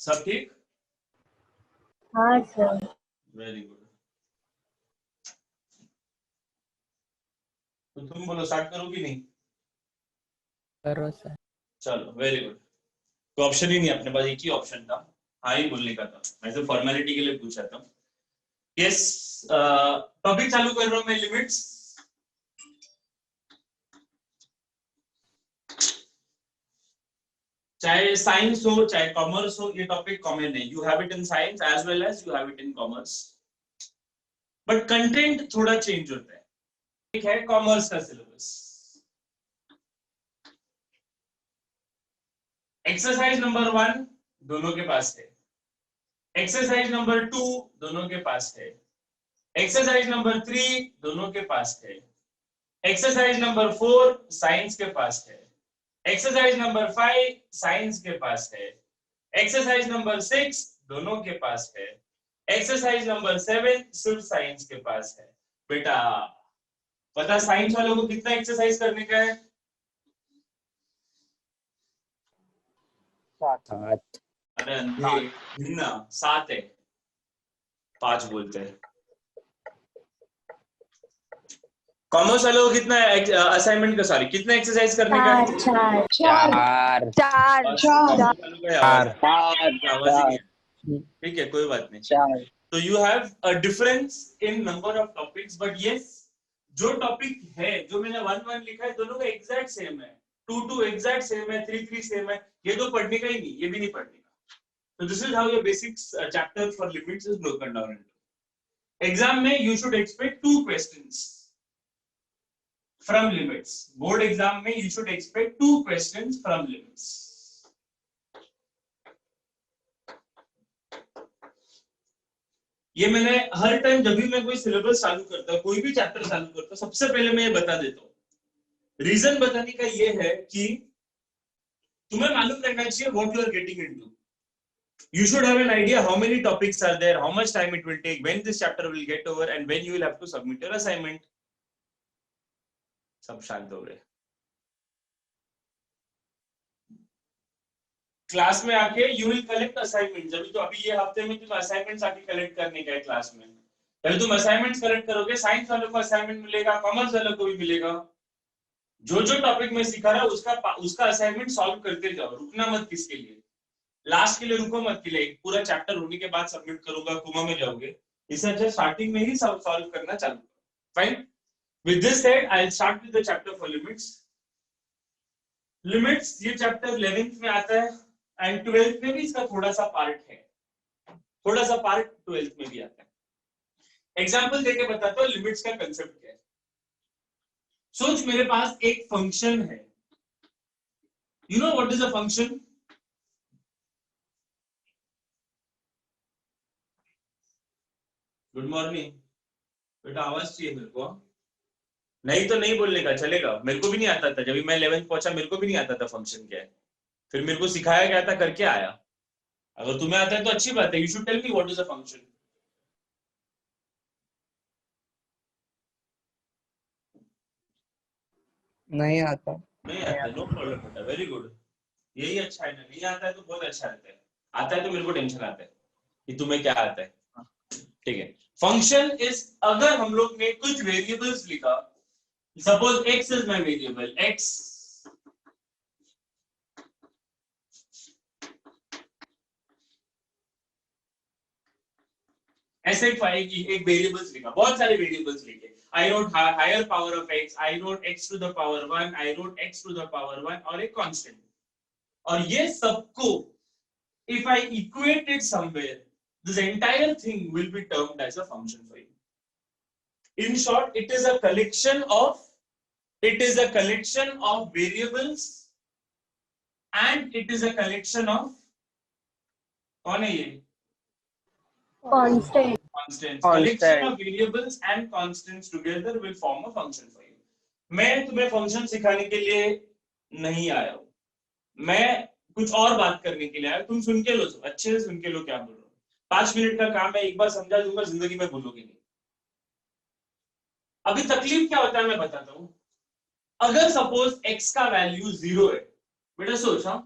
सब ठीक? हाँ सर। Very good. तो तुम बोलो स्टार्ट करो कि नहीं? करो सर। चलो वेरी गुड। तो ऑप्शन ही नहीं, अपने पास एक ही ऑप्शन था, हाँ ही बोलने का था। मैं तो फॉर्मेलिटी के लिए पूछा था। यस, टॉपिक चालू कर रहा हूं मैं, लिमिट्स। चाहे साइंस हो चाहे कॉमर्स हो, ये टॉपिक कॉमन है। You have it in science as well as you have it in commerce, but content थोड़ा चेंज होता है। एक है कॉमर्स का सिलेबस। एक्सरसाइज नंबर 1 दोनों के पास है, एक्सरसाइज नंबर 2 दोनों के पास है, एक्सरसाइज नंबर 3 दोनों के पास है, एक्सरसाइज नंबर 4 साइंस के पास है, एक्सरसाइज नंबर 5 साइंस के पास है, एक्सरसाइज नंबर 6 दोनों के पास है, एक्सरसाइज नंबर 7 सिर्फ साइंस के पास है। बेटा पता साइंस वालों को कितना एक्सरसाइज करने का है? 7। अरे अंधे ना, 7 है, 5 बोलते हैं। कॉमर्स वालों को कितना असाइनमेंट का, सॉरी कितना एक्सरसाइज करने का है? 4 ठीक है, कोई बात नहीं। 4। तो you have a difference in number of topics, but yes जो टॉपिक है, जो मैंने 1-1 लिखा है, दोनों का एग्जैक्ट सेम है, 2-2 एग्जैक्ट सेम है, 3-3 सेम है। ये तो पढ़ने का ही नहीं, ये भी नहीं पढ़ने का। तो this is how your basics chapter for limits is broken down into. Exam में you should expect 2 questions from limits. Board exam में you should expect 2 questions from limits. ये मैंने हर टाइम जब भी मैं कोई सिलेबस चालू करता हूं, कोई भी चैप्टर चालू करता हूं, सबसे पहले मैं ये बता देता हूं। रीजन बताने का ये है कि तुम्हें मालूम रहना चाहिए what you are getting into. You should have an idea how many topics are there, how much time it will take, when this chapter will get over, and when you will have to submit your assignment. सब शांत हो गए। Class में आके you will collect assignment. जब तो अभी ये हफ्ते में तुम असाइनमेंट्स आके कलेक्ट करने का है क्लास में। पहले तुम असाइनमेंट्स कलेक्ट करोगे, साइंस वालों को असाइनमेंट मिलेगा, कॉमर्स वालों को भी मिलेगा। जो जो टॉपिक में सिखा रहा है उसका असाइनमेंट सॉल्व करते जाओ, रुकना मत। किसके लिए? लास्ट के लिए रुको मत कि एक पूरा चैप्टर होने के बाद सबमिट करूंगा, कोमा में जाओगे। इससे अच्छा स्टार्टिंग में ही सॉल्व करना चालू करो। Fine, with this said I will start with the chapter for limits. Limits ये चैप्टर 11th में आता है एंड 12th में भी इसका थोड़ा सा पार्ट है, थोड़ा सा पार्ट 12th में भी आता है। एग्जांपल देके बताता हूं लिमिट्स का कंसेप्ट क्या है। सोच मेरे पास एक फंक्शन है। You know what is a function? Good morning बेटा, आवाज चाहिए मेरे को। नहीं तो नहीं बोलने का, चलेगा। मेरे को भी नहीं आता था, जब मैं 11th पहुंचा मेरे को भी नहीं आता था फंक्शन क्या है। फिर मेरे को सिखाया गया था, करके आया। अगर तुम्हें आता है तो अच्छी बात है। You should tell me what is a function. नहीं आता। नहीं आता, नो प्रॉब्लम बेटा, वेरी गुड। यही अच्छा है ना, नहीं आता है तो बहुत अच्छा रहता है। आता है तो मेरे को टेंशन आता है कि तुम्हें क्या आता है। ठीक है, फंक्शन इज, अगर हम लोग ने कुछ वेरिएबल्स लिखा, suppose x is my variable, x ऐसे एक वेरिएबल्स लिखा, बहुत सारे वेरिएबल्स लिखे। I wrote higher power of x, I wrote x to the power 1, I wrote x to the power 1 और एक कांस्टेंट। और ये सबको if I equate it somewhere, this entire thing will be termed as a function for you. In short, it is a collection of variables and it is a collection of, कौन है ये? Constants. Collection of variables and constants together will form a function for you. मैं तुम्हें function सिखाने के लिए नहीं आया हूं, मैं कुछ और बात करने के लिए आया। तुम सुन के लो, अच्छे से सुन के लो क्या बोल रहा हूं। 5 मिनट का काम है, एक बार समझा दूंगा, जिंदगी में भूलोगे नहीं। अभी तकलीफ क्या होता है मैं बताता हूं। अगर सपोज x का वैल्यू 0 है, बेटा सोच, हाँ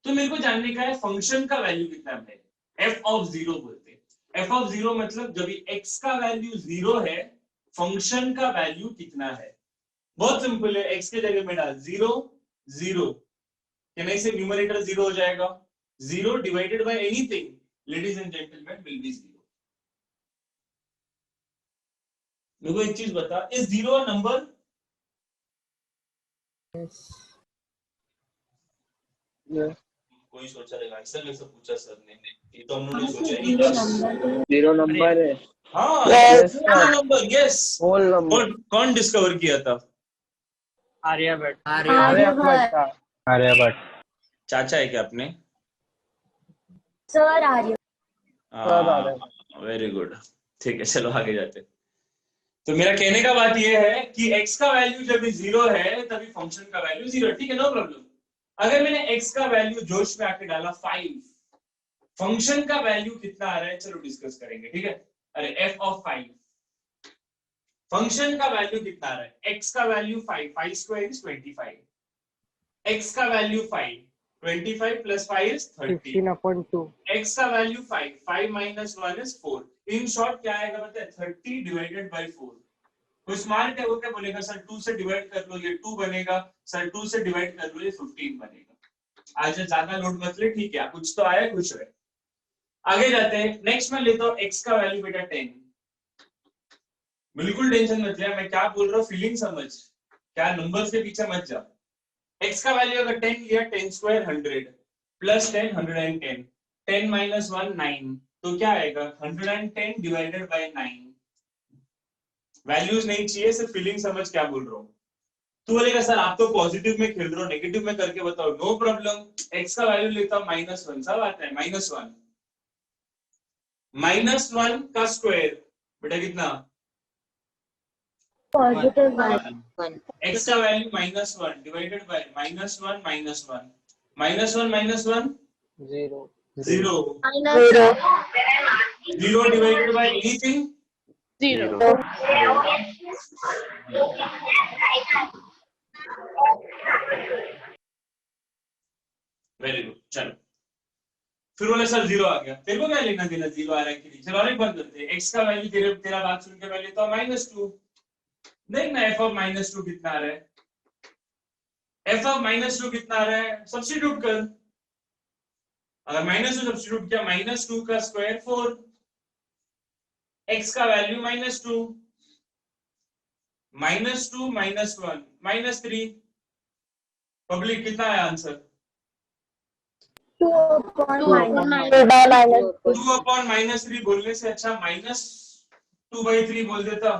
तो मेरे को जानने का है फंक्शन का वैल्यू कितना है, एफ ऑफ जीरो बोलते हैं। एफ ऑफ जीरो मतलब जब एक्स का वैल्यू जीरो है फंक्शन का वैल्यू कितना है। बहुत सिंपल है, एक्स के जगह में डाल जीरो जीरो, क्या नहीं से न्यूमरेटर जीरो हो जाएगा, zero divided by anything ladies and gentleman will be zero. मेरे को एक चीज बता, इज जीरो अ नंबर? कोई सोचा रहेगा ऐसा कैसे पूछा सर ने, ये तो हम लोगों ने सोचा ही जीरो नहीं। नंबर जीरो नंबर है। हाँ Yes, number, yes. Whole number. कौन डिस्कवर किया था? आर्यभट्ट। आर्यभट्ट। आर्यभट्ट। चाचा है क्या अपने? सर आर्य। वेरी गुड, ठीक है चलो आगे जाते हैं। तो मेरा कहने का बात यह है कि x का वैल्यू जब भी जीरो है तभी फंक्शन का वैल्यू जीरो, ठीक है, नो प्रॉब्लम। अगर मैंने x का वैल्यू जोश में आके डाला 5, फंक्शन का वैल्यू कितना आ रहा है चलो डिस्कस करेंगे, ठीक है। अरे f ऑफ 5, फंक्शन का वैल्यू कितना आ रहा है, x का वैल्यू 5, 5 स्क्वायर इज 25, x का वैल्यू 5, 25 प्लस 5 इज 30, 15/2। x का value 5, 5 minus 1 is 4। In short क्या आएगा पता है, 30 डिवाइडेड बाय 4। कोई स्मार्ट है वो क्या बोलेगा, सर 2 से डिवाइड कर लो ये 2 बनेगा, सर 2 से डिवाइड कर लो ये 15 बनेगा। आज ज्यादा लोड मत ले, ठीक है, कुछ तो आया कुछ है। आगे जाते हैं, नेक्स्ट मैं लेता हूं x का वैल्यू बेटा 10। बिल्कुल टेंशन मत ले, मैं क्या बोल रहा हूँ फीलिंग समझ, क्या नंबर के पीछे मत जा। x का वैल्यू अगर 10 लिया, 10 स्क्वायर 100 प्लस 10 110, 10 माइनस 1 9, तो क्या आएगा 110 डिवाइडेड बाय 9। वैल्यूज नहीं चाहिए, सिर्फ फीलिंग समझ क्या बोल रहा हूँ। तू बोलेगा सर आप तो पॉजिटिव में खेल रहे हो, नेगेटिव में करके बताओ, नो प्रॉब्लम। x का वैल्यू लेता हूं -1, सब आता है -1, -1 का स्क्वायर बेटा कितना, पॉजिटिव 1। x का value -1 divided by -1 -1, -1 zero. 0, zero 0 divided by anything, zero. Very good. चलो फिर बोले सर जीरो आ गया, तेरे को क्या लेना देना जीरो आ रहा है कि नहीं। चलो और एक बात करते हैं, x का वैल्यू तेरा बात सुन के मैं लेता हूं -2। देखना f ऑफ -2 कितना आ रहा है, f ऑफ -2 कितना आ रहा है, सब्स्टिट्यूट कर। अगर -2 सब्स्टिट्यूट किया, -2 का स्क्वायर 4, x का वैल्यू -2, -2 -1 -3, पब्लिक कितना है आंसर, 2 अपॉन -2 2 अपॉन -3। बोलने से अच्छा -2/3 बोल देता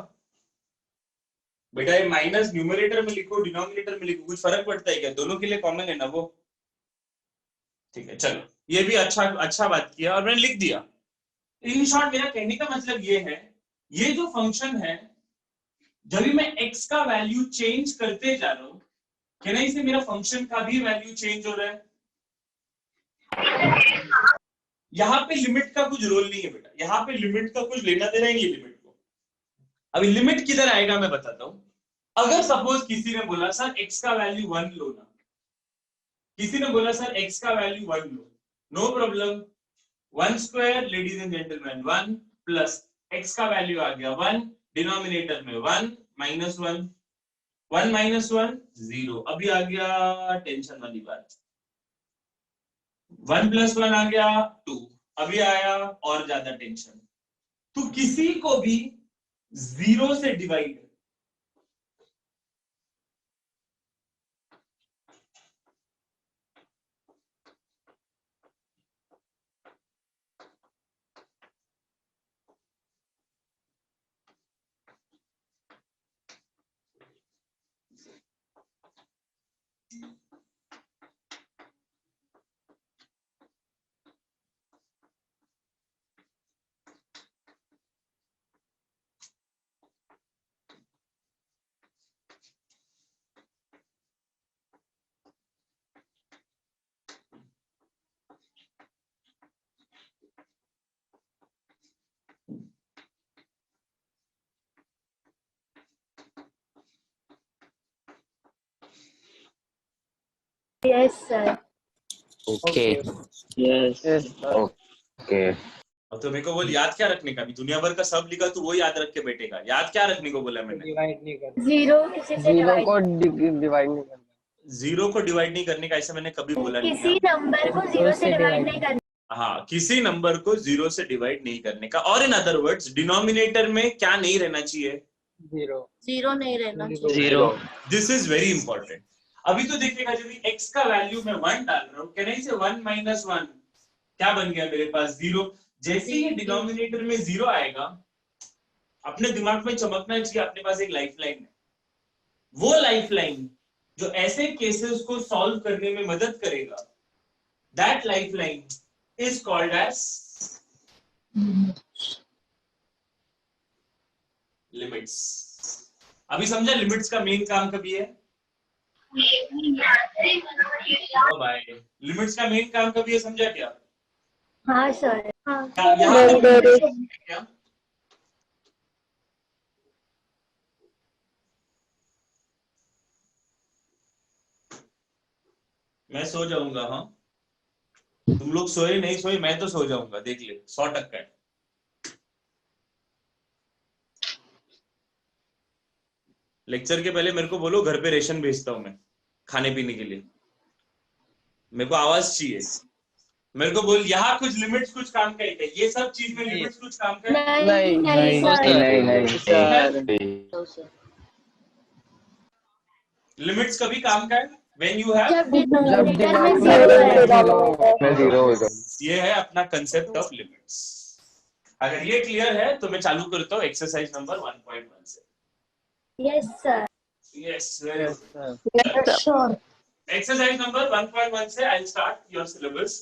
बेटा। ये माइनस न्यूमरेटर में लिखो डिनोमिनेटर में लिखो कुछ फर्क पड़ता है क्या, दोनों के लिए कॉमन है ना वो, ठीक है। चलो ये भी अच्छा बात किया और मैंने लिख दिया। इन शॉर्ट मेरा कहने का मतलब ये है, ये जो फंक्शन है जब भी मैं x का वैल्यू चेंज करते जा रहा हूं, कहना इससे मेरा फंक्शन का भी वैल्यू चेंज हो रहा है। यहाँ पे लिमिट का कुछ रोल नहीं है बेटा, यहाँ पे लिमिट का कुछ लेना देना ही नहीं लिमिट को। अभी लिमिट किधर आएगा मैं बताता हूं। अगर सपोज किसी ने बोला सर x का वैल्यू 1 लो ना, किसी ने बोला सर x का वैल्यू 1 लो, no problem, 1 square ladies and gentleman 1 plus x का वैल्यू आ गया 1, डिनोमिनेटर में 1 -1, 1 -1 0। अभी आ गया टेंशन वाली बात, 1 + 1 आ गया 2, अभी आया और ज्यादा टेंशन। तो किसी को भी 0 से divide, yes sir. Okay Yes. Yes sir okay अब तो मेरे को बोल याद क्या रखने का, अभी दुनिया भर का सब लिखा तू वो याद रख के बैठेगा। याद क्या रखने को बोला मैंने? डिवाइड नहीं करना, जीरो किसी से जीरो divide- को डिवाइड नहीं करना, जीरो को डिवाइड नहीं करने का, ऐसा मैंने कभी बोला नहीं किसी है। नंबर को जीरो से डिवाइड नहीं करना। हाँ, किसी नंबर को जीरो से डिवाइड नहीं करने का। और इन अदर वर्ड्स डिनोमिनेटर में क्या नहीं रहना चाहिए? जीरो जीरो नहीं रहना चाहिए। Zero. This is very important. अभी तो देखिएगा, जब x का वैल्यू मैं 1 डाल रहा हूँ, कैन आई से 1 माइनस 1, क्या बन गया मेरे पास? 0। जैसे ही डिनोमिनेटर में 0 आएगा, अपने दिमाग में चमकना चाहिए अपने पास एक लाइफलाइन है। वो लाइफलाइन जो ऐसे केसेस को सॉल्व करने में मदद करेगा, that lifeline is called as limits. अभी समझा लिमिट्स का मेन काम कभी है? भाई, लिमिट्स का मेन काम कभी है, समझा क्या? हाँ सर। यहाँ क्या? मैं सो जाऊंगा। हाँ, तुम लोग सोए नहीं सोए, मैं तो सो जाऊंगा, देख ले 100%। लेक्चर के पहले मेरे को बोलो, घर पे रेशन भेजता हूँ मैं खाने पीने के लिए, मेरे को आवाज चाहिए। मेरे को बोल यहाँ कुछ लिमिट्स कुछ काम का है, ये सब चीज में लिमिट्स कुछ काम का है? नहीं नहीं सर। नहीं. लिमिट्स कभी काम का है? व्हेन यू हैव, जब जब डिनोमिनेटर में डिनोमिनेटर जीरो है। जीरो ये है अपना कंसेप्ट ऑफ लिमिट्स। अगर ये क्लियर है तो मैं चालू करता हूँ एक्सरसाइज नंबर 1.1 से। Yes sir. Yes, very yes good. Sir sure. Exercise number 1.1 से I'll start your syllabus.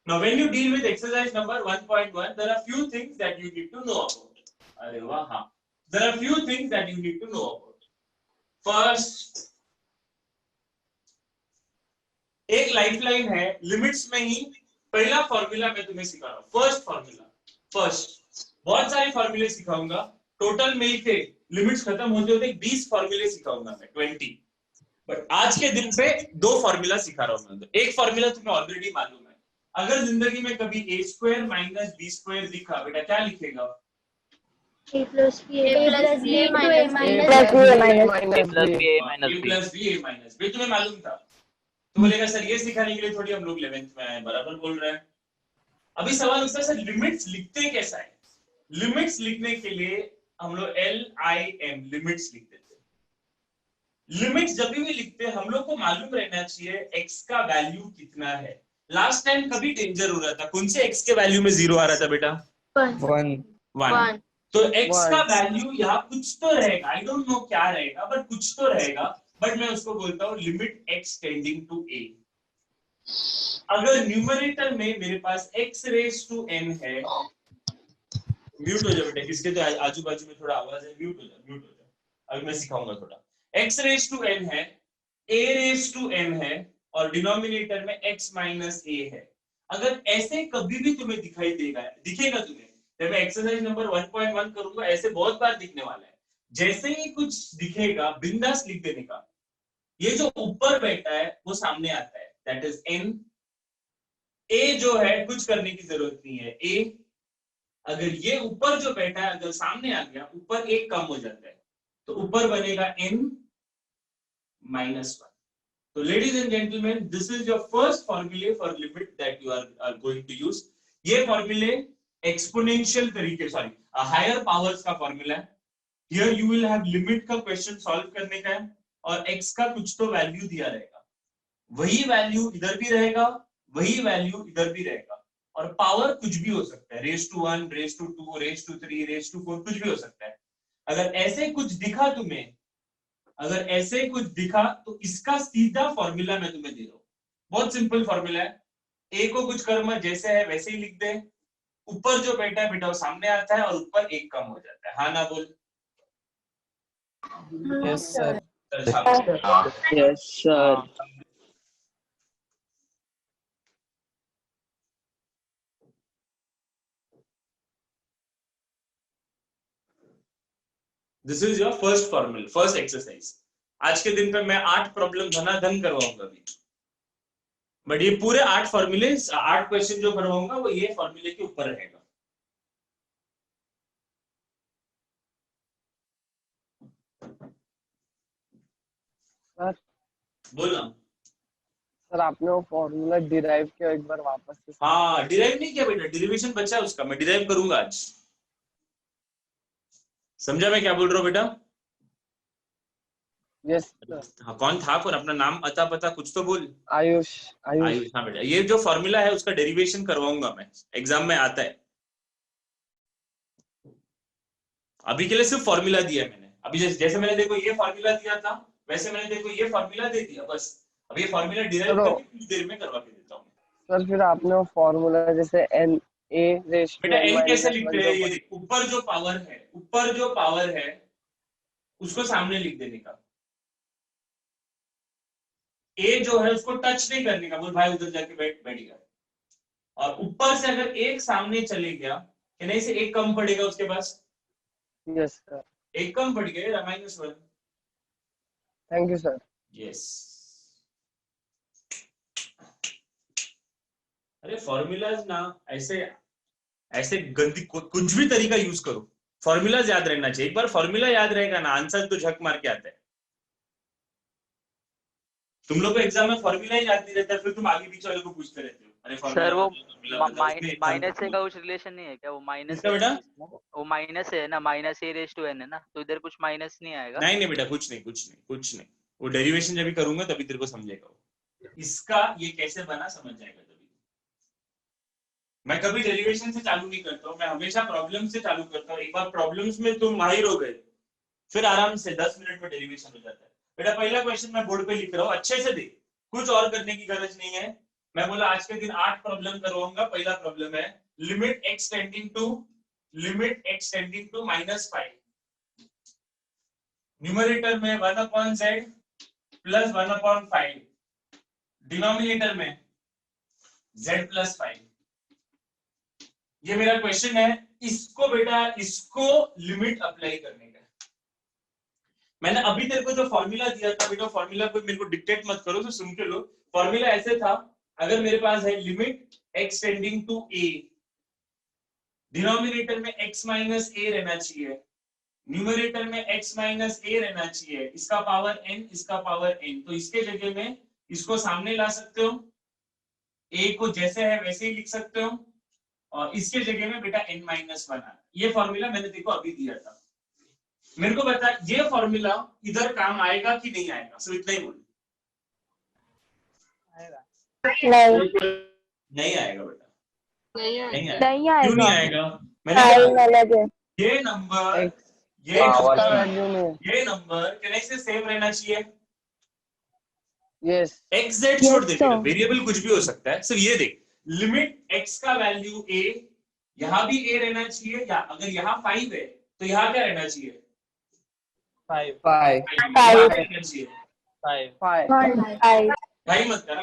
Now, when you deal with exercise number 1.1, there are few things that you need to know about. अरे वाह, हाँ, there are few things that you need to know about. First, एक lifeline है, limits में ही पहला formula मैं तुम्हें सिखा रहा हूँ। फर्स्ट फॉर्मूला, बहुत सारे फॉर्मूले सिखाऊंगा, टोटल मिलके लिमिट्स खत्म होते होते 20 फॉर्मूले सिखाऊंगा मैं, 20। बट आज के दिन पे 2 फॉर्मूला सिखा रहा हूं मैं। तो एक फॉर्मूला तुम्हें ऑलरेडी मालूम है। अगर जिंदगी में कभी a square minus b square लिखा, बेटा क्या लिखेगा? a plus b a plus b a minus b तुम्हें मालूम था? तो बोलेगा सर ये सिखाने के लिए थोड़ी हम लोग 11th में आए, बराबर बोल रहे हैं। अभी सवाल उठता है सर लिमिट्स लिखते कैसा है? लिमिट्स लिखने के लिए हम लोग LIM लिमिट्स लिखते थे। लिमिट्स जब भी लिखते हैं हम लोग को मालूम रहना चाहिए x का वैल्यू कितना है। लास्ट टाइम कभी डेंजर हो रहा था, कौन से x के वैल्यू में 0 आ रहा था बेटा? 1। तो x का वैल्यू यहाँ कुछ तो रहेगा, आई डोंट नो क्या रहेगा, बट कुछ तो रहेगा। बट मैं उसको बोलता हूँ limit x tending to a। अगर न्यूमरेटर में मेरे पास x रेज टू n है, म्यूट हो जाओ बेटा, किसके तो आजू बाजू में थोड़ा आवाज है, म्यूट हो जाओ। अभी मैं सिखाऊंगा थोड़ा। x रेज टू n है, a रेज टू n है, और डिनोमिनेटर में x माइनस a है। अगर ऐसे कभी भी तुम्हें दिखेगा तुम्हें, जब मैं एक्सरसाइज नंबर 1.1 करूंगा, ऐसे बहुत बार दिखने वाला है। जैसे ही कुछ दिखेगा बिंदास लिख देने का। ये जो ऊपर बैठा है वो सामने आता है, दैट इज n। a जो है कुछ करने की जरूरत नहीं है, a। अगर ये ऊपर जो बैठा है अगर सामने आ गया, ऊपर एक कम हो जाता है, तो ऊपर बनेगा n minus 1. So ladies and gentlemen, this is your first formula for limit that you are going to use. ये formula exponential तरीके, higher powers का formula है। Here you will have limit का question solve करने का है, और x का कुछ तो value दिया रहेगा, वही value इधर भी रहेगा, वही value इधर भी रहेगा, और पावर कुछ भी हो सकता है, raise to 1, raise to 2, raise to 3, raise to 4, कुछ भी हो सकता है। अगर ऐसे कुछ दिखा तुम्हें, अगर ऐसे कुछ दिखा तो इसका सीधा फॉर्मूला मैं तुम्हें दे रहा हूं। बहुत सिंपल फॉर्मूला है। ए को कुछ कर मत, जैसे है वैसे ही लिख दे। ऊपर जो बैठा है बेटा वो सामने आता है, और ऊपर एक कम हो जाता है। हाँ ना बोल? Yes sir Yes, sir. This is your first formula, first exercise. आज के दिन पे मैं 8 प्रॉब्लम धनाधन करवाऊंगा अभी। बट ये पूरे 8 फॉर्मूले 8 क्वेश्चन जो करवाऊंगा वो ये फॉर्मूले के ऊपर रहेगा। सर बोलना। सर आपने वो फॉर्मूला डिराइव किया एक बार वापस से। हाँ डिराइव नहीं किया बेटा, डिरिवेशन बचा है उसका, मैं डिराइव करूंगा आज। समझा मैं क्या बोल रहा हूँ बेटा? Yes sir. हाँ कौन था, कौन अपना नाम अता पता कुछ तो बोल। आयुष आयुष आयुष, हाँ बेटा ये जो फॉर्मूला है उसका डेरिवेशन करवाऊंगा मैं, एग्जाम में आता है। अभी के लिए सिर्फ फॉर्मूला दिया मैंने, अभी जैसे मैंने देखो ये फॉर्मूला दिया था वैसे मैंने देखो ये फॉर्मूला दे दिया बस। अब ये फॉर्मूला डिराइव चलो। करके कुछ देर में करवा के देता हूँ। सर फिर आपने वो फॉर्मूला जैसे n a रेश टू बेटा n एन कैसे माइनस लिखते हैं, ये देख ऊपर जो पावर है, ऊपर जो पावर है उसको सामने लिख देने का, ए जो है उसको टच नहीं करने का, बोल भाई उधर जाके बैठ गया। और ऊपर से अगर एक सामने चले गया कि नहीं से एक कम पड़ेगा उसके पास, यस सर। एक कम पड़ गया -1। Thank you sir. यस। अरे फॉर्मूलाज ना ऐसे ऐसे गंदी कुछ भी तरीका यूज करो, फॉर्मूलाज याद रहना चाहिए। एक बार फॉर्मूला याद रहेगा ना आंसर तो झक मार के आता है। तुम लोग को एग्जाम में फॉर्मूला ही याद नहीं रहता, फिर तुम आगे पीछे वाले को पूछते रहते हो अरे सर वो फॉर्मूला माइनस से का कुछ रिलेशन नहीं है क्या? वो माइनस किसका बेटा? वो माइनस है ना, minus a raise to n है ना, तो इधर कुछ माइनस नहीं आएगा? नहीं बेटा कुछ नहीं, वो डेरिवेशन जब भी करूंगा तभी तेरे को समझेगा वो। इसका ये कैसे बना समझ जाएगा तभी। मैं कभी डेरिवेशन से चालू नहीं करता हूँ, मैं हमेशा प्रॉब्लम से चालू करता हूँ। एक बार प्रॉब्लम्स में तुम माहिर हो गए फिर आराम से 10 मिनट में डेरिवेशन हो जाता है। बेटा पहला क्वेश्चन मैं बोर्ड पे लिख रहा हूँ, अच्छे से देख, कुछ और करने की गरज नहीं है। मैं बोला आज के दिन 8 प्रॉब्लम करवाऊंगा। पहला प्रॉब्लम है limit x tending to -5, numerator में 1/z प्लस 1/5, डिनोमिनेटर में z प्लस 5। ये मेरा क्वेश्चन है। इसको बेटा इसको लिमिट अप्लाई करने का। मैंने अभी तेरे को जो फॉर्मूला दिया था बेटा, फॉर्मूला को मेरे को डिक्टेट मत करो, तो सुन के लो। फॉर्मूला ऐसे था, अगर मेरे पास है limit x tending to a, denominator में x माइनस a रहना चाहिए, न्यूमरेटर में x माइनस a रहना चाहिए, इसका पावर n, इसका पावर n। तो इसके जगह में इसको सामने ला सकते हो, a को जैसे है वैसे ही लिख सकते हो, और इसके जगह में बेटा n-1 आना। ये फॉर्मूला मैंने देखो अभी दिया था। मेरे को बता ये फॉर्मूला इधर काम आएगा कि नहीं आएगा, सिर्फ इतना ही बोल। नहीं आएगा बेटा, नहीं आएगा। क्यों नहीं आएगा? मैंने ये नंबर कहने से सेम रहना चाहिए। यस xz छोड़ दे, वेरिएबल कुछ भी हो सकता है, सिर्फ ये देख लिमिट x का वैल्यू a, यहाँ भी a रहना चाहिए, या अगर यहाँ 5 है तो यहाँ क्या रहना चाहिए? 5 रहना चाहिए। 5 घाई मत कर,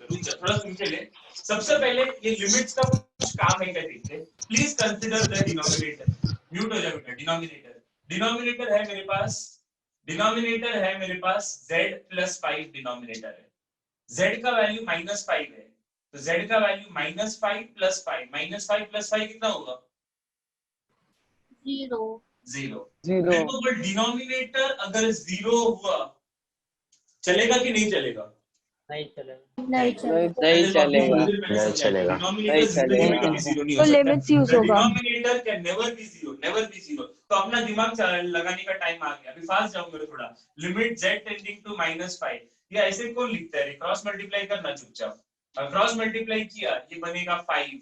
रुक जा थोड़ा सुन के ले। सबसे पहले ये लिमिट्स का कुछ काम है क्या देखते हैं। Please consider the denominator. Mute हो जाए बेटा। डिनोमिनेटर है मेरे पास z प्लस 5 डिनोमिनेटर है। z का वैल्यू -5 है, तो z का वैल्यू -5 प्लस 5, -5 प्लस 5 कितना होगा? 0। देखो बट डिनोमिनेटर अगर 0 हुआ चलेगा कि नहीं चलेगा? नहीं चलेगा। तो लिमिट्स यूज होगा। Denominator can never be zero. तो अपना दिमाग लगाने का टाइम आ गया। अभी फास्ट जाऊंगा थोड़ा। लिमिट z टेंडिंग टू -5, ये ऐसे कौन लिखता है? क्रॉस मल्टीप्लाई करना चुपचाप। क्रॉस मल्टीप्लाई किया ये बनेगा 5,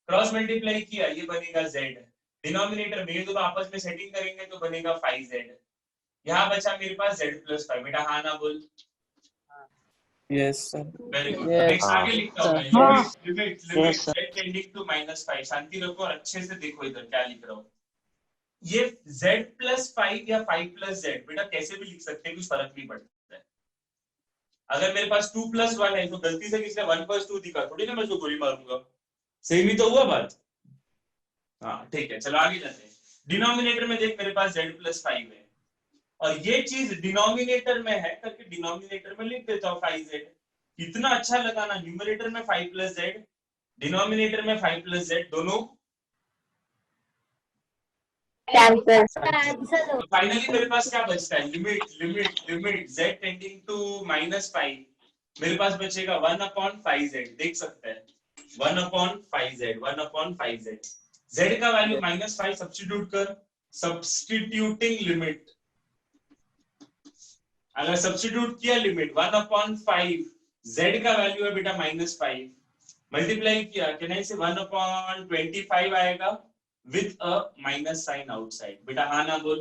क्रॉस मल्टीप्लाई किया ये बनेगा z। डिनोमिनेटर में ये दोनों आपस में सेटिंग करेंगे तो बनेगा 5z। यहाँ बचा मेरे पास z प्लस 5। बेटा हाँ ना बोल। Yes sir. Very good. Yes, next आगे लिखता हूं मैं। हाँ। Limit Yes, sir. z tending to -5। शांति रखो और अच्छे से देखो इधर क्या लिख रहा हूं। ये z प्लस 5 या 5 प्लस z बेटा कैसे भी लिख सकते हैं, कुछ फर्क नहीं पड़ता है। अगर मेरे पास 2 प्लस 1 है तो गलती से किसी ने 1 प्लस 2 दिखा थोड़ी ना मैं उसको गोली मारूंगा। सही भी तो हुआ बात। हाँ ठीक है, चलो आगे जाते हैं। डिनोमिनेटर में देख मेरे पास z प्लस 5 है, और ये चीज डिनोमिनेटर में है करके डिनोमिनेटर में लिख देता हूँ 5z। कितना अच्छा लगा ना, न्यूमरेटर में 5 प्लस जेड, डिनोमिनेटर में 5 प्लस जेड, दोनों कैंसिल तो फाइनली मेरे पास क्या बचता है, limit limit limit z tending to -5, मेरे पास बचेगा 1/5z, देख सकते हैं 1/5z, 1/5z, z का वैल्यू -5 सब्स्टिट्यूट कर, सब्स्टिट्यूटिंग लिमिट, अगर सब्स्टिट्यूट किया लिमिट 1/5, z का वैल्यू है बेटा -5, मल्टीप्लाई किया, कैन आई से 1/25 आएगा with a minus sign outside, बेटा हाँ ना बोल,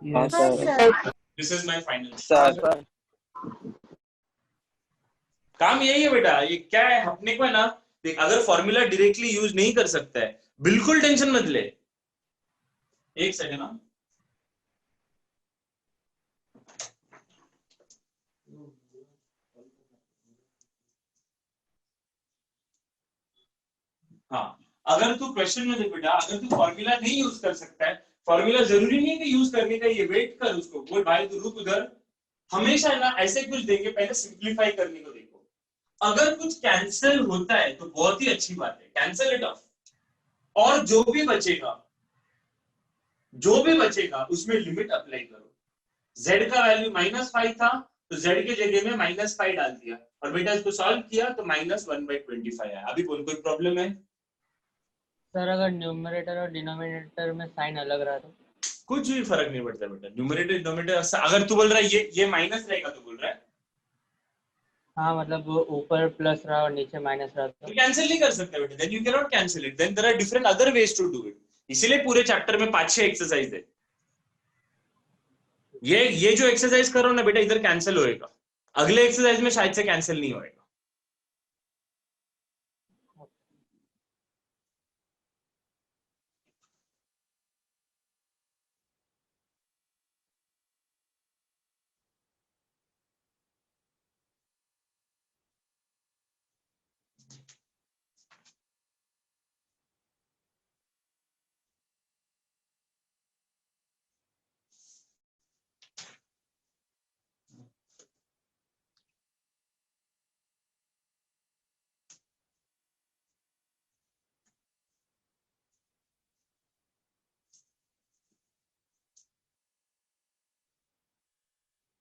हाँ हाँ sir sir this is my final. Sir काम यही है बेटा, ये क्या है अपने को है ना, देख अगर फॉर्मूला डायरेक्टली यूज नहीं कर सकता है, बिल्कुल टेंशन मत ले, एक सेकंड ना, हाँ अगर तू क्वेश्चन में देख बेटा, अगर तू फॉर्मूला नहीं यूज कर सकता है, फॉर्मूला जरूरी नहीं है कि यूज करने का, ये वेट कर, उसको बोल भाई तू रुक उधर, हमेशा ना ऐसे कुछ देंगे, पहले सिंप्लीफाई करने को देखो, अगर कुछ कैंसिल होता है तो बहुत ही अच्छी बात है, कैंसिल इट ऑफ, और जो भी बचेगा उसमें लिमिट अप्लाई करो, z का वैल्यू -5 था तो z के जगह में -5 डाल दिया, और बेटा इसको सॉल्व किया तो -1/25 आया। अभी कोई प्रॉब्लम है? सर अगर न्यूमरेटर और डिनोमिनेटर में साइन अलग रहा तो? कुछ भी फर्क नहीं पड़ता बेटा, न्यूमरेटर डिनोमिनेटर, अगर तू बोल रहा है ये माइनस रहेगा तो बोल रहा है, हाँ मतलब वो ऊपर प्लस रहा और नीचे माइनस रहा तो? कैंसिल नहीं कर सकता बेटा, then you can not cancel it, then there are different other ways to do it, इसीलिए पूरे चैप्टर में 5-6 एक्सरसाइज है, ये जो एक्सरसाइज कर रहा हूं ना बेटा, इधर कैंसिल होएगा, अगले एक्सरसाइज में शायद से कैंसिल नहीं होएगा।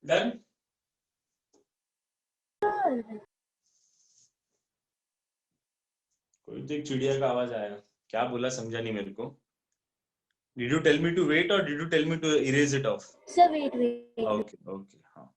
डन? कोई तो एक चिड़िया का आवाज आया, क्या बोला समझा नहीं मेरे को। Did you tell me to wait or did you tell me to erase it off? Sir wait Okay, okay, हाँ।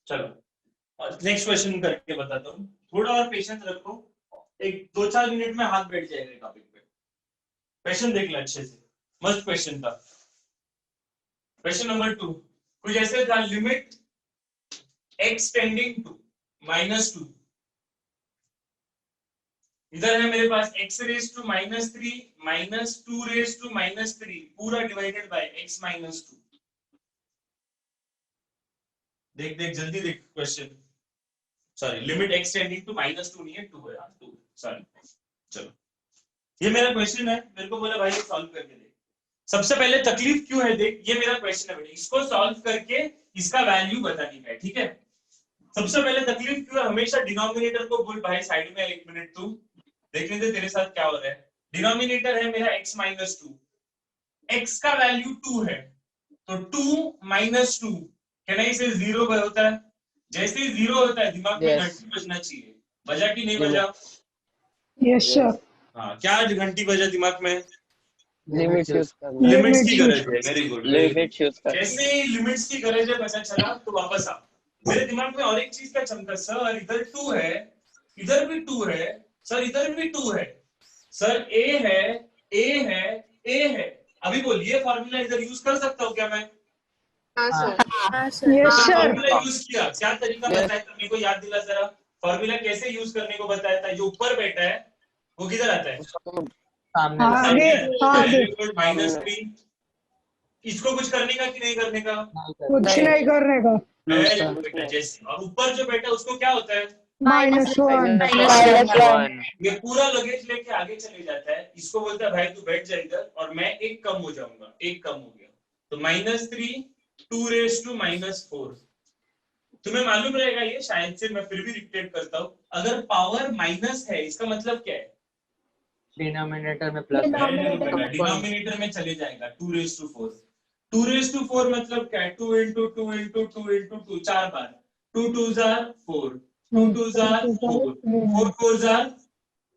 चलो नेक्स्ट क्वेश्चन करके बताता हूँ, थोड़ा और पेशेंस रखो, एक 2-4 मिनट में हाथ बैठ जाएगा टॉपिक पे। क्वेश्चन देख ले अच्छे से, मस्त क्वेश्चन था। क्वेश्चन नंबर 2 कुछ ऐसे था, लिमिट x टेंडिंग टू -2, इधर है मेरे पास x raise to -3 -2 raise to -3 पूरा डिवाइडेड बाय x -2। देख देख जल्दी देख question, sorry limit x tending to -2 नहीं है 2 है, 2 सॉरी। चलो ये मेरा क्वेश्चन है, मेरे को बोला भाई सॉल्व करके दे। सबसे पहले तकलीफ क्यों है देख, ये मेरा क्वेश्चन है बेटा, इसको सॉल्व करके इसका वैल्यू बतानी है, ठीक है। सबसे पहले तकलीफ क्यों है, हमेशा डिनोमिनेटर को बोल भाई साइड में 1 मिनट तू देखने दे तेरे साथ क्या हो रहा है। डिनोमिनेटर है मेरा x -2, x का वैल्यू 2 है तो 2 - 2 कहना इसे 0 होता है, जैसे ही 0 होता है दिमाग में घंटी बजना चाहिए, बजा कि नहीं बजा? Yes sir. हाँ क्या घंटी बजा दिमाग में? लिमिट यूज करना, लिमिट्स की गरज है, वेरी गुड। लिमिट यूज कर, जैसे ही लिमिट्स की गरज है पता चला तो वापस आ, मेरे दिमाग में और एक चीज का चमका, सर इधर 2 है, इधर भी 2 है, सर इधर भी 2 है, सर ए है, ए है, ए है। अभी बोलिए फॉर्मूला इधर यूज कर सकता हूँ क्या मैं? हाँ सर। फॉर्मूला यूज किया, क्या तरीका बताया था मेरे को, याद दिला जरा। फॉर्मूला कैसे यूज करने को बताया था? जो ऊपर बैठा है वो किधर आता है? सामने -3। इसको कुछ करने का कि नहीं करने का? कुछ नहीं करने का। Very good बेटा, जैसे। और ऊपर जो बैठा है उसको क्या होता है? -1। ये पूरा लगेज लेके आगे चले जाता है, इसको बोलता है भाई तू बैठ जा इधर और मैं एक कम हो जाऊंगा, एक कम हो गया तो -3 2⁻⁻⁴। तुम्हें मालूम रहेगा ये, शायद से, मैं फिर भी रिपीट करता हूँ। अगर पावर माइनस है इसका मतलब क्या है? डिनोमिनेटर में प्लस। डिनोमिनेटर में चले जाएगा 2⁴। 2⁴ मतलब क्या है? 2 × 2 × 2 × 2 4 बार, 2 2 4 2 2 4 4 4 4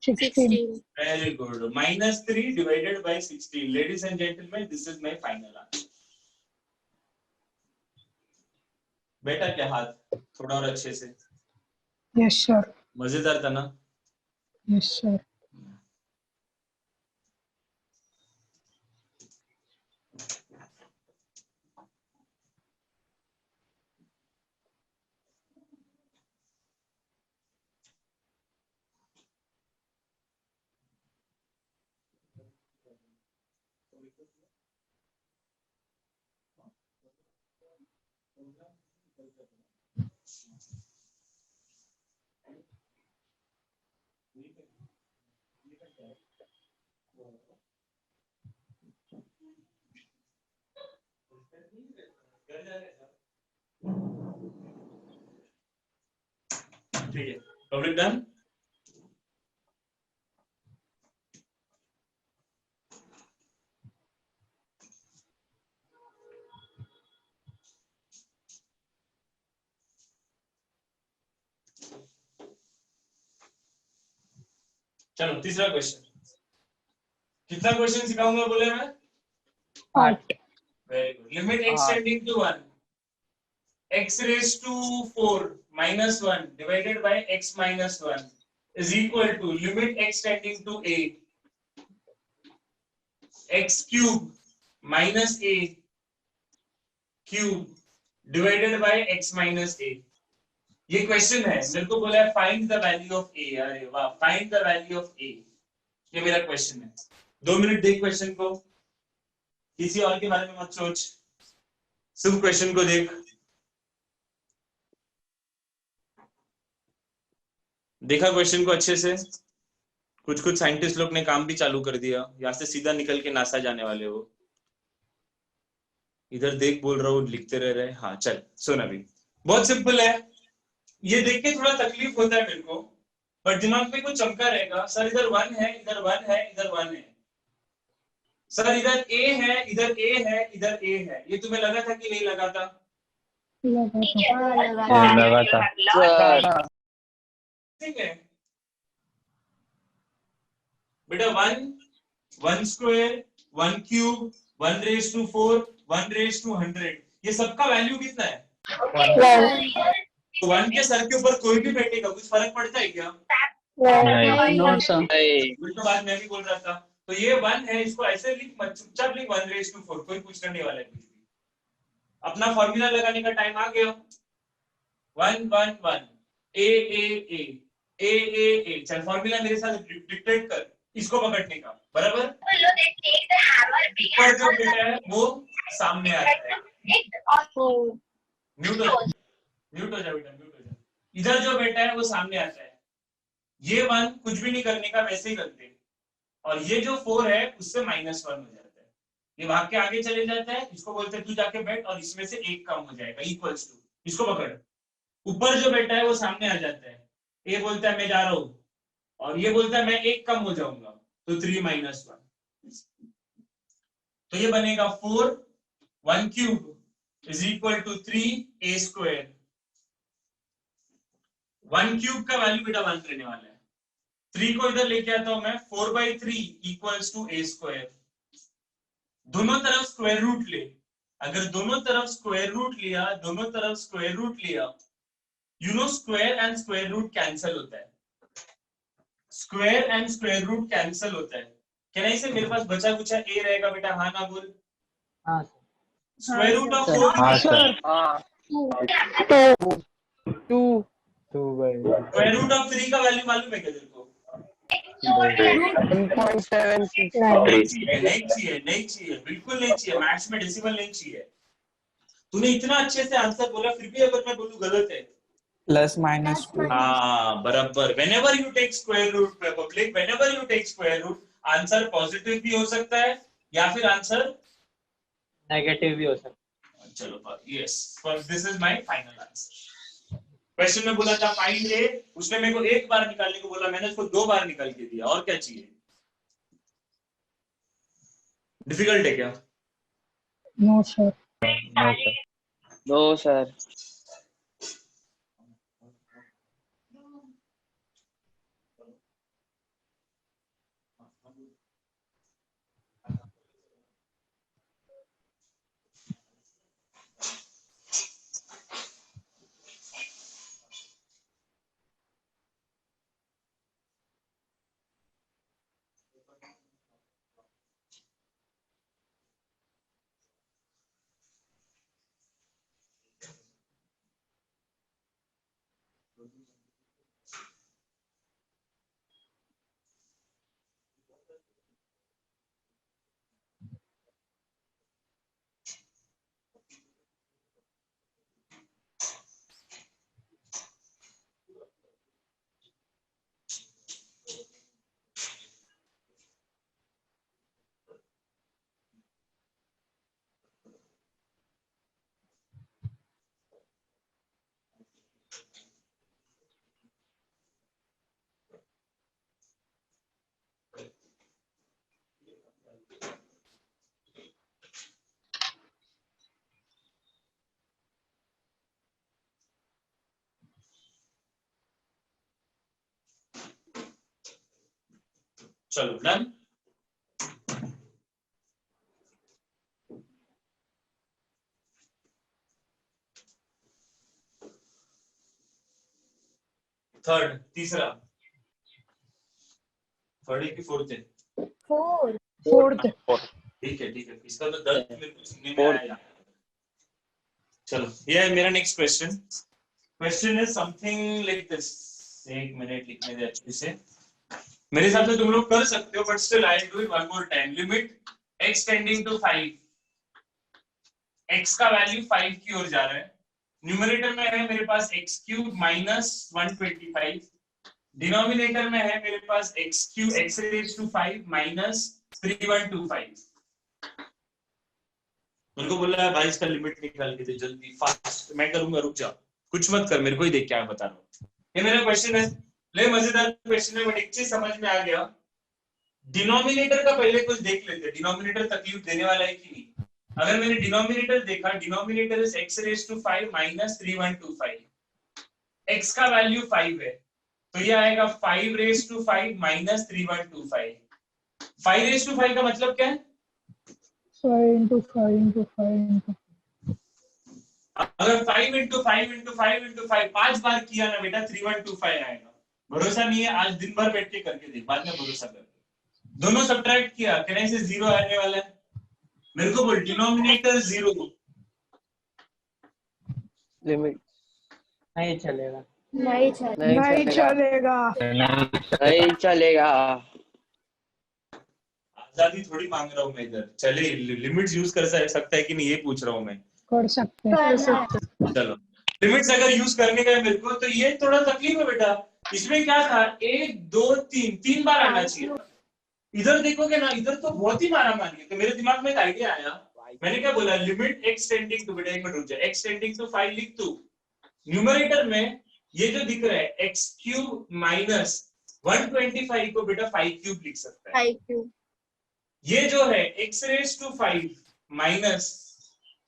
16। Very good. -3 divided by 16. Ladies and gentlemen, this is my final answer. बेटा क्या हाथ थोड़ा और अच्छे से? Yes sir. मजेदार था ना? Yes sir. ठीक है, पब्लिक डन। चलो तीसरा क्वेश्चन। कितना क्वेश्चन सिखाऊंगा बोले मैं? 8। Very good. Limit x tending to 1, x⁴ -1 divided by x -1 is equal to limit x tending to a, x³ - a³ divided by x - a। ये क्वेश्चन है, मेरे को बोला है find the value of a। अरे वाह, find the value of a, ये मेरा क्वेश्चन है। 2 मिनट देख क्वेश्चन को, किसी और के बारे में मत सोच, सिर्फ क्वेश्चन को देख। देखा क्वेश्चन को अच्छे से? कुछ साइंटिस्ट लोग ने काम भी चालू कर दिया, यहाँ से सीधा निकल के नासा जाने वाले हो। इधर देख बोल रहा हूँ, लिखते रह रहे। हाँ चल सुन, अभी बहुत सिंपल है। ये देख के थोड़ा तकलीफ होता है मेरे को, पर दिमाग में कुछ चमका रहेगा। सर इधर 1 है, इधर 1 है, इधर 1 है। सर इधर a है, इधर a है, इधर a है। ये तुम्हें लगा था कि नहीं लगा था? लगा था। ठीक है बेटा। 1² 1³ 1⁴ 1⁴100, ये सबका वैल्यू कितना है? 1 के सर के ऊपर कोई भी बैठेगा, कुछ फर्क पड़ता है क्या? उल्टा बात मैं भी बोल रहा था। तो ये 1 है, इसको ऐसे लिख मत, चुपचाप लिख 1⁴। कोई कुछ करने वाला है? अपना फॉर्मूला लगाने का टाइम आ गया। 1 1 1 a a a a a a। चल फॉर्मूला मेरे साथ डिक्टेट कर, इसको पकड़ने का, बराबर। ऊपर जो बेटा है वो सामने आता है। म्यूट हो जा बेटा, म्यूट हो जा। इधर जो बेटा है वो सामने आता है। ये 1 कुछ भी नहीं करने का, वैसे ही करते। और ये जो 4 है उससे -1 हो जाता है, ये भाग के आगे चले जाता है। इसको बोलते हैं तू जाके बैठ और इसमें से एक कम हो जाएगा, इक्वल्स टू। इसको पकड़। ऊपर जो बेटा है वो सामने आ जाता है। ए बोलता है मैं जा रहा हूं, और ये बोलता है मैं एक कम हो जाऊंगा, तो 3 - 1। तो ये बनेगा 4 1³ = 3a²। 1³ का वैल्यू बेटा 1 रहने वाला है। 3 को इधर लेके आता हूं मैं, 4/3 = a²। दोनों तरफ स्क्वायर रूट ले। अगर दोनों तरफ स्क्वायर रूट लिया, दोनों तरफ स्क्वायर रूट लिया, you know square and square root cancel होता है, square and square root cancel होता है। क्या नहीं से मेरे पास बचा कुछ ए रहेगा बेटा, हाँ ना बोल। हाँ स्क्वायर रूट ऑफ सर। 4 हाँ सर। हाँ 2 स्क्वायर रूट ऑफ 3 का वैल्यू मालूम है क्या तेरे को? 1.76 नहीं चाहिए, बिल्कुल नहीं चाहिए, मैथ्स में डेसिमल नहीं चाहिए। तूने इतना अच्छे से आंसर बोला, फिर भी अगर मैं बोलूं गलत है। Plus minus 2। हाँ बराबर। whenever you take square root public, whenever you take square root, answer positive भी हो सकता है या फिर आंसर नेगेटिव भी हो सकता है। चलो yes, this is my final answer. Question में बोला था फाइंड ए, उसने मेरे को एक बार निकालने को बोला, मैंने उसको 2 बार निकाल के दिया। और क्या चाहिए? डिफिकल्ट है क्या? No sir. No sir. चलो डन। थर्ड, तीसरा, थर्ड है कि फोर्थ है? फोर्थ। ठीक है इसका तो दर्द मेरे को सुनने में आया। चलो ये है मेरा next question. Question is something like this. एक मिनट लिखने दे अच्छे से। मेरे हिसाब से तुम लोग कर सकते हो, but still I do it one more time. Limit x tending to 5, x का वैल्यू 5 की ओर जा रहा है। न्यूमरेटर में है मेरे पास x क्यूब माइनस 125, डिनोमिनेटर में है मेरे पास x cube x raise to 5 minus 3125। मेरे को बोला है भाई इसका लिमिट निकाल के दे जल्दी, फास्ट। मैं करूंगा, रुक जा, कुछ मत कर, मेरे को ही देख क्या बता रहा हूँ। ये मेरा क्वेश्चन है, ले मजेदार क्वेश्चन है, बट एक चीज समझ में आ गया। डिनोमिनेटर का पहले कुछ देख लेते हैं, डिनोमिनेटर तकलीफ देने वाला है कि नहीं। अगर मैंने डिनोमिनेटर देखा, denominator is x raise to 5 minus 3125, x का वैल्यू 5 है, तो ये आएगा 5 raise to 5 minus 3125। 5 raise to 5 का मतलब क्या है? 5 into 5 into 5 into अगर 5 into 5 into 5 into 5 5 बार किया ना बेटा 3125 आएगा। भरोसा नहीं है, आज दिन भर बैठ के करके देख, बाद में भरोसा कर। दोनों सब्ट्रैक्ट किया, कहने से 0 आने वाला है। मेरे को बोल डिनोमिनेटर 0, लिमिट नहीं चलेगा। नहीं चलेगा। नहीं चलेगा। आजादी थोड़ी मांग रहा हूँ मैं इधर। चले लिमिट्स यूज कर सकता है कि नहीं ये पूछ रहा हूँ मैं। कर सकते हैं। चलो लिमिट्स अगर यूज करने का है मेरे को, तो ये थोड़ा तकलीफ है बेटा। इसमें क्या था, 1 2 3 बार आना चाहिए था। इधर देखोगे ना, इधर तो बहुत ही मारा मारी। तो मेरे दिमाग में एक आइडिया आया, मैंने क्या बोला, लिमिट x टेंडिंग टू, बेटा एक मिनट रुक जा, x टेंडिंग टू 5 लिख तू। न्यूमरेटर में ये जो दिख रहा है x क्यूब माइनस 125 को बेटा 5 क्यूब लिख सकता है। 5 क्यूब। ये जो है x रेज टू 5 माइनस,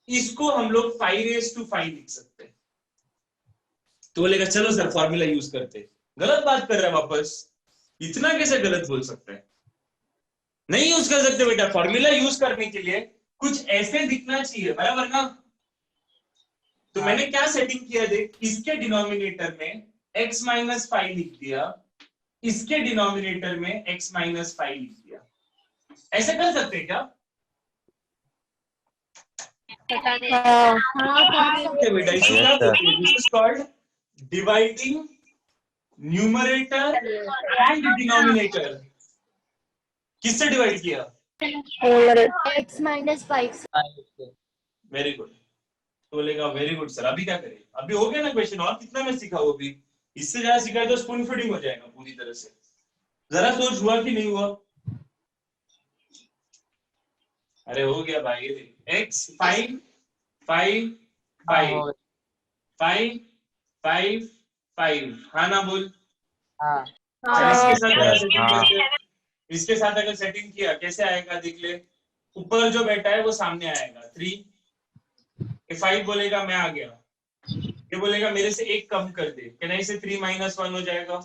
इसको हम लोग 5 रेज टू 5 लिख सकते हैं। तो बोलेगा चलो सर फॉर्मूला यूज करते। गलत बात कर रहा है वापस, इतना कैसे गलत बोल सकते हैं? नहीं यूज कर सकते बेटा। फॉर्मूला यूज करने के लिए कुछ ऐसे दिखना चाहिए, बराबर ना? तो मैंने क्या सेटिंग किया देख, इसके डिनोमिनेटर में x माइनस 5 लिख दिया, इसके डिनोमिनेटर में x माइनस 5 लिख दिया। ऐसे कर सकते हैं क्या? पता नहीं। Okay, बेटा इसे क्या बोलते हैं? This is called dividing numerator and denominator. किससे डिवाइड किया? X minus 5. Very good. तो बोलेगा वेरी गुड सर, अभी क्या करें? अभी हो गया ना क्वेश्चन, और कितना मैं सिखाऊं? अभी इससे ज्यादा सिखाए तो स्पून फीडिंग हो जाएगा पूरी तरह से। जरा सोच, हुआ कि नहीं हुआ? अरे हो गया भाई। x 5 5 5 5 5 5, हाँ ना बोल। हाँ चल इसके साथ अगर सेटिंग करते हैं, इसके साथ अगर सेटिंग किया कैसे आएगा देख ले। ऊपर जो बैठा है वो सामने आएगा 3, 5 बोलेगा मैं आ गया, ये बोलेगा मेरे से एक कम कर दे, कहना इसे 3 माइनस 1 हो जाएगा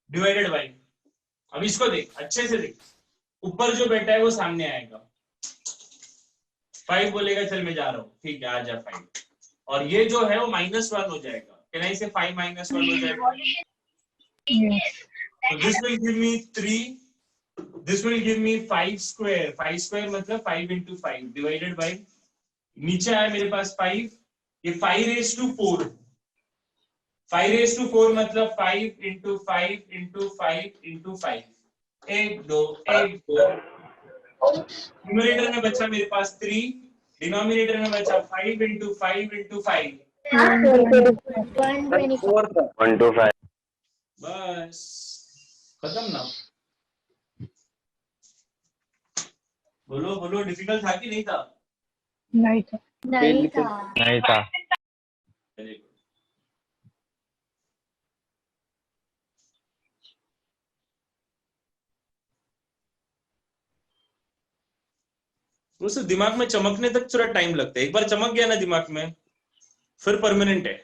डिवाइडेड बाई। अब इसको देख, अच्छे से देख, ऊपर जो बैठा है वो सामने आएगा, 5 बोलेगा चल मैं जा रहा हूँ, ठीक है आ जा 5, और ये जो है वो -1 हो जाएगा, कहना इसे 5 माइनस 1 हो जाएगा। So this will give me 3, this will give me 5 square, 5 square मतलब 5 into 5 divided by, नीचे आया मेरे पास 5, ये 5 raised to 4, 5 raised to 4 मतलब 5 into 5 into 5 into 5, 1 2 1 2, न्यूमरेटर में बचा मेरे पास 3, डिनोमिनेटर में बचा 5 into 5 into 5, 125. बस खत्म ना। बोलो बोलो, डिफिकल्ट था कि नहीं था? नहीं था। नहीं था। नहीं था। Very good. वो सिर्फ दिमाग में चमकने तक थोड़ा टाइम लगता है, एक बार चमक गया ना दिमाग में फिर परमानेंट है।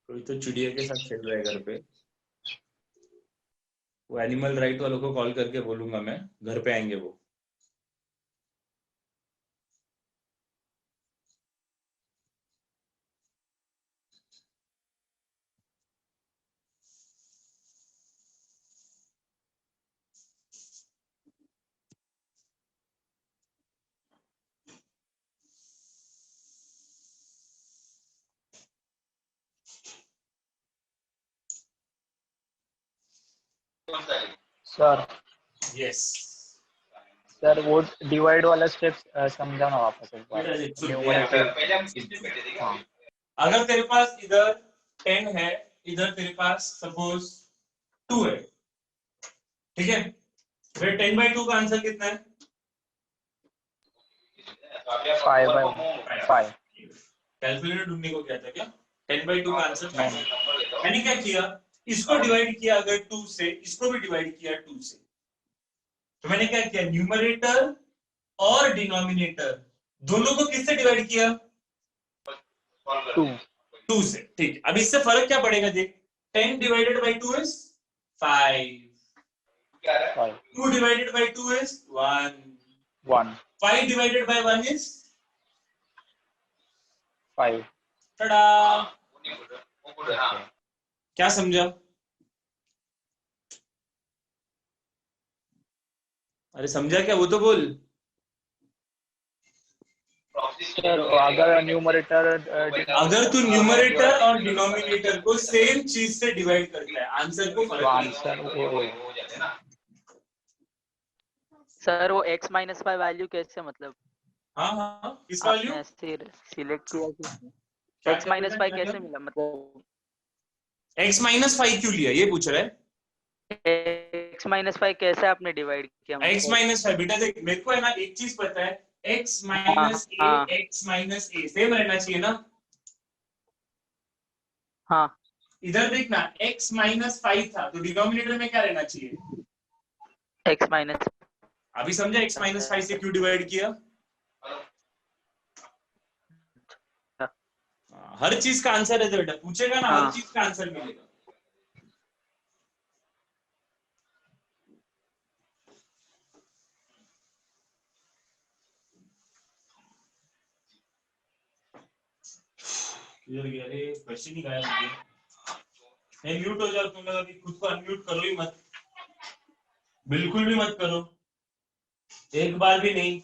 कोई तो चिड़िया के साथ खेल रहा है घर पे, वो एनिमल राइट वालों को कॉल करके बोलूंगा मैं, घर पे आएंगे वो। सर यस सर वो डिवाइड वाला स्टेप समझाना वापस एक बार। बेटा देख, सुन, न्यूमरेटर। हाँ अगर तेरे पास इधर 10 है, इधर तेरे पास सपोज 2 है, ठीक है, फिर 10/2 का आंसर कितना है? 5/5। कैलकुलेटर ढूंढने को क्या था क्या? 10/2 का आंसर 5। मैंने क्या किया, इसको डिवाइड किया अगर 2 से, इसको भी डिवाइड किया 2 से, तो मैंने क्या किया, न्यूमरेटर और डिनोमिनेटर दोनों को किससे डिवाइड किया? 2 से। ठीक, अब इससे फर्क क्या पड़ेगा देख, 10 divided by 2 is 5, 2 divided by 2 is 1, 5 divided by 1 is 5। टडा। क्या समझा? अरे समझा क्या, वो तो बोल। सर अगर न्यूमरेटर अगर तू न्यूमरेटर और डिनोमिनेटर को सेम चीज से डिवाइड करता है, आंसर को फर्क नहीं आंसर सर वो x माइनस 5 वैल्यू कैसे, मतलब हाँ हाँ, किस वैल्यू? ऐसे सिलेक्ट किया कि क्या x माइनस 5 क्या कैसे मिला, मतलब x माइनस 5 क्यों लिया ये पूछ रहा है? x माइनस 5 कैसे आपने डिवाइड किया? x माइनस 5 बेटा देख, मेरे को है ना एक चीज पता है, x माइनस a, हाँ। x माइनस a सेम रहना चाहिए ना। हाँ इधर देखना x माइनस 5 था तो डिनोमिनेटर में क्या रहना चाहिए? x minus. अभी समझा x माइनस 5 से क्यों डिवाइड किया? हर चीज का आंसर है तो बेटा पूछेगा ना, हर हाँ। चीज का आंसर मिलेगा। अरे क्वेश्चन ही गायब हो गया। नहीं, म्यूट हो जाओ तुम लोग, अभी खुद को अनम्यूट करो ही मत, बिल्कुल भी मत करो, एक बार भी नहीं।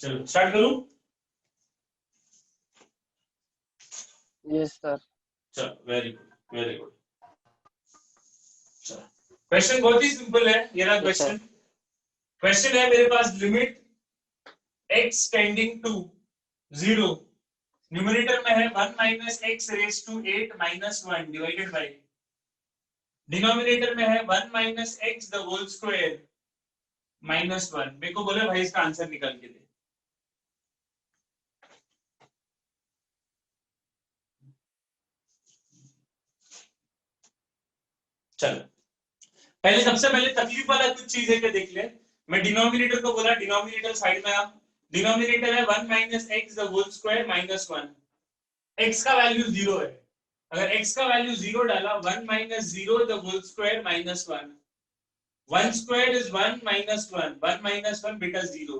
चलो स्टार्ट करूं। Yes sir. चलो वेरी गुड वेरी गुड। चलो क्वेश्चन बहुत ही सिंपल है, ये रहा क्वेश्चन। क्वेश्चन है मेरे पास, limit x tending to 0, numerator में है 1 minus x raise to 8 minus 1 divided by, denominator में है 1 minus x the whole square minus 1। मेरे को बोले भाई इसका आंसर निकाल के दे। चलो पहले, सबसे पहले तकलीफ वाला कुछ चीज है कि देख ले। मैं डिनोमिनेटर को बोला, डिनोमिनेटर साइड में आ, डिनोमिनेटर है 1 minus x the whole square minus 1। x का वैल्यू 0 है, अगर x का वैल्यू 0 डाला, 1 minus 0 the whole square minus 1, 1 square is 1 minus 1, 1 minus 1 बेटा 0,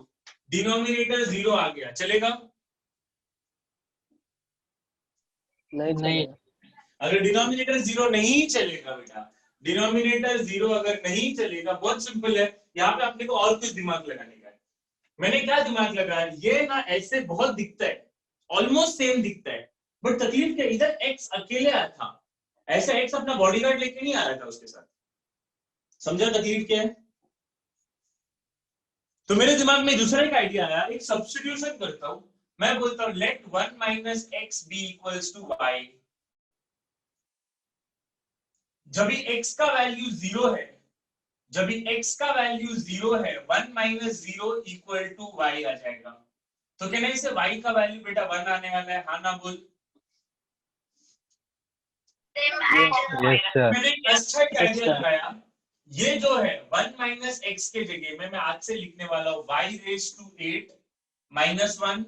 डिनोमिनेटर 0 आ गया, चलेगा? नहीं। अगर डिनोमिनेटर 0 नहीं चलेगा बेटा, डिनोमिनेटर 0 अगर नहीं चलेगा, बहुत सिंपल है, यहाँ पे अपने को और कुछ दिमाग लगाने का है। मैंने क्या दिमाग लगाया, ये ना ऐसे बहुत दिखता है, ऑलमोस्ट सेम दिखता है, बट तकलीफ क्या, इधर x अकेले आया था, ऐसा x अपना बॉडीगार्ड लेके नहीं आ रहा था उसके साथ। समझा तकलीफ क्या है? तो मेरे दिमाग में दूसरा एक आइडिया आया, एक सब्स्टिट्यूशन करता हूं। मैं बोलता हूं let 1 minus x be equals to y. जब भी x का वैल्यू 0 है, जब भी x का वैल्यू 0 है, 1 माइनस 0 इक्वल टू वाई आ जाएगा। तो कहना इसे y का वैल्यू बेटा 1 आने वाला है, हाँ ना बोल। मैंने एक अच्छा आइडिया लगाया, ये जो है 1 माइनस एक्स के जगह में मैं आज से लिखने वाला हूं y raise to 8 minus 1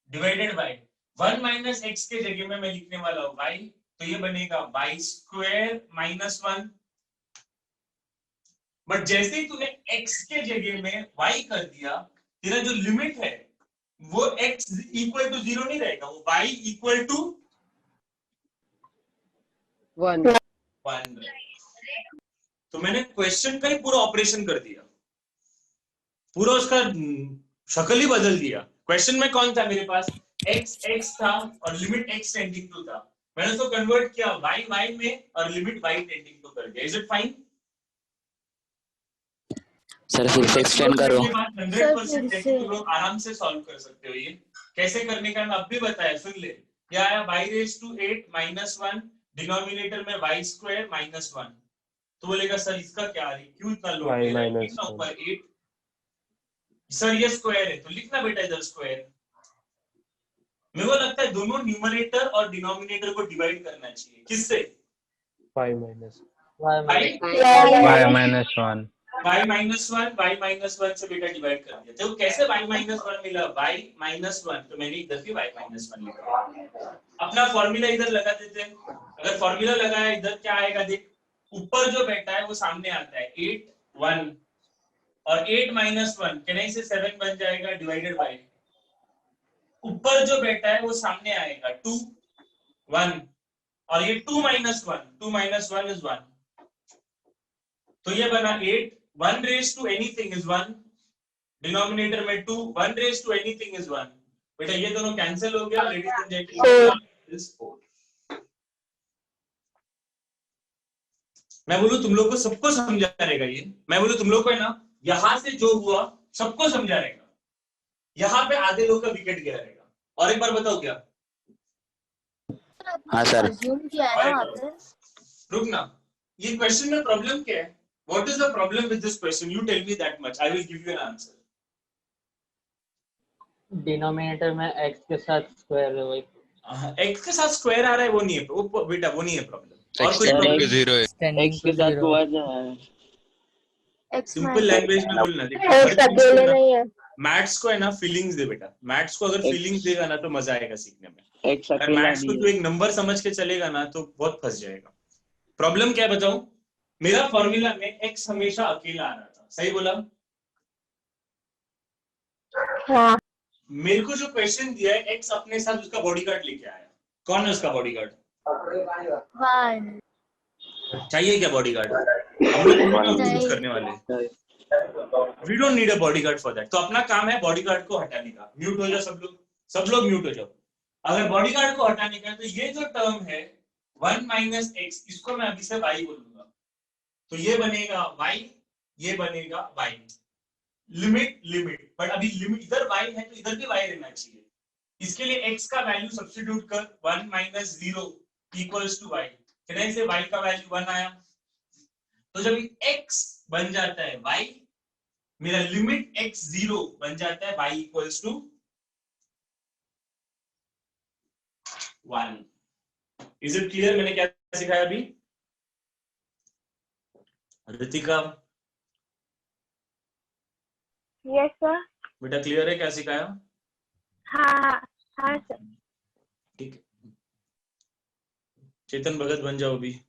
divided by 1 minus x के जगह में मैं लिखने वाला हूं y, तो ये बनेगा y स्क्वायर माइनस 1। बट जैसे ही तूने x के जगह में y कर दिया, तेरा जो लिमिट है वो x इक्वल टू 0 नहीं रहेगा, वो y इक्वल टू 1। तो मैंने क्वेश्चन का ही पूरा ऑपरेशन कर दिया, पूरा उसका शक्ल ही बदल दिया। क्वेश्चन में कौन था मेरे पास, x था और लिमिट x टेंडिंग टू था, मैंने उसको कन्वर्ट किया y में और लिमिट y टेंडिंग टू कर दिया। Is it fine? सर फिर से एक्सटेंड करो। 100% है कि तुम लोग आराम से सॉल्व कर सकते हो। ये कैसे करने का मैं अब भी बताया, सुन ले। क्या आया, y raise to 8 minus 1, denominator में y स्क्वायर माइनस 1। तो बोलेगा सर इसका क्या है, क्यों इतना लोड ले रहा है, लिखना ऊपर 8। सर ये स्क्वायर है, तो लिखना बेटा इधर स्क्वायर। मेरे को लगता है दोनों न्यूमरेटर और डिनोमिनेटर को डिवाइड करना चाहिए, किससे? y माइनस 1 से बेटा डिवाइड कर दिया। तो कैसे y माइनस 1 मिला, y माइनस 1, तो मैंने इधर भी y माइनस 1 लिखा। अपना फॉर्मूला इधर लगा देते हैं। अगर फॉर्मूला लगाया, इधर क्या आएगा देख, ऊपर जो बैठा है वो सामने आता है 8 1, और 8 माइनस 1 कहने से 7 बन जाएगा डिवाइडेड बाय, ऊपर जो बैठा है वो सामने आएगा 2 1, और ये 2 माइनस 1 इज 1, तो ये बना 8। 1 raise to anything is 1, denominator में 2, 1 रेज टू एनीथिंग इज 1। बेटा ये दोनों कैंसिल हो गया, लेडीज एंड जेंटलमैन इज 4। मैं बोलूं तुम लोग को सबको समझा रहेगा ये, मैं बोलूं तुम लोग को है ना, यहां से जो हुआ सबको समझा रहेगा, यहाँ पे आधे लोग का विकेट गिरा रहेगा। और एक बार बताओ क्या? हाँ सर। रुक ना, ये क्वेश्चन में प्रॉब्लम क्या है? What is the problem with this question? You tell me that much. I will give you an answer. Denominator में x के साथ स्क्वायर है, वही x के साथ स्क्वायर आ रहा है, वो नहीं है, वो बेटा वो नहीं है प्रॉब्लम। और कुछ एक्स के साथ 1 है। X सिंपल लैंग्वेज में बोलना। देखो X हर चीज को अकेले ना, नहीं है। मैथ्स को है ना फीलिंग्स दे बेटा। मैथ्स को अगर X- फीलिंग्स देगा ना तो मजा आएगा सीखने में। X अगर अकेला मैथ्स को नहीं तू है। एक नंबर समझ के चलेगा ना तो बहुत फंस जाएगा। प्रॉब्लम क्या है बताऊं? मेरा फॉर्मूला में x हमेशा अकेला आ रहा था, सही बोला? हाँ। मेरे को जो क्वेश्चन दिया है x अपने साथ उसका बॉडीगार्ड लेके आया। कौन है उसका बॉडीगार्ड? 1 चाहिए क्या बॉडीगार्ड? हम लोग नहीं। यूज करने वाले। We don't need a bodyguard for that. तो अपना काम है बॉडीगार्ड को हटाने का। म्यूट हो जाओ सब लोग म्यूट हो जाओ। अगर बॉडीगार्ड को हटाने का है, तो ये जो टर्म है 1 माइनस एक्स, इसको मैं अभी से y बोलूंगा। तो ये बनेगा y, ये बनेगा y। लिमिट बट अभी लिमिट इधर y है तो इधर भी y रहना चाहिए। इसके लिए x का वैल्यू सब्स्टिट्यूट कर, 1 माइनस 0 इक्वल्स टू y। कितने से y का वैल्यू 1 आया। तो जब x बन जाता है y, मेरा लिमिट x 0 बन जाता है y equals to 1। Is it clear? मैंने क्या सिखाया अभी? Ritika yes sir. बेटा क्लियर है क्या सिखाया? हाँ हाँ सर। ठीक है। चेतन भगत बन जाओ अभी।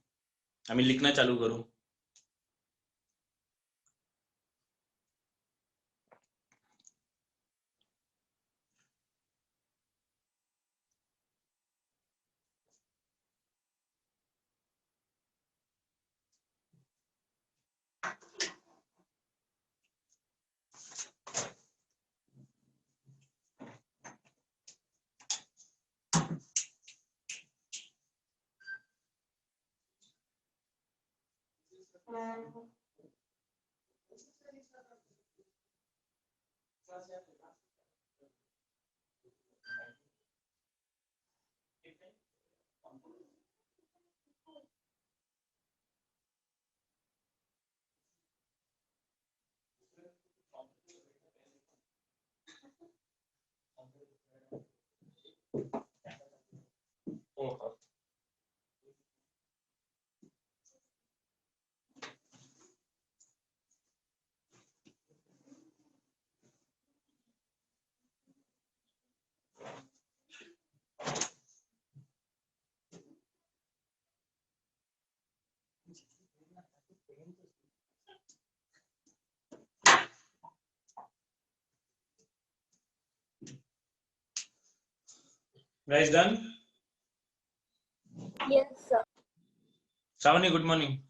हमें लिखना चालू करो। Guys done? Yes sir. Shravani, good morning.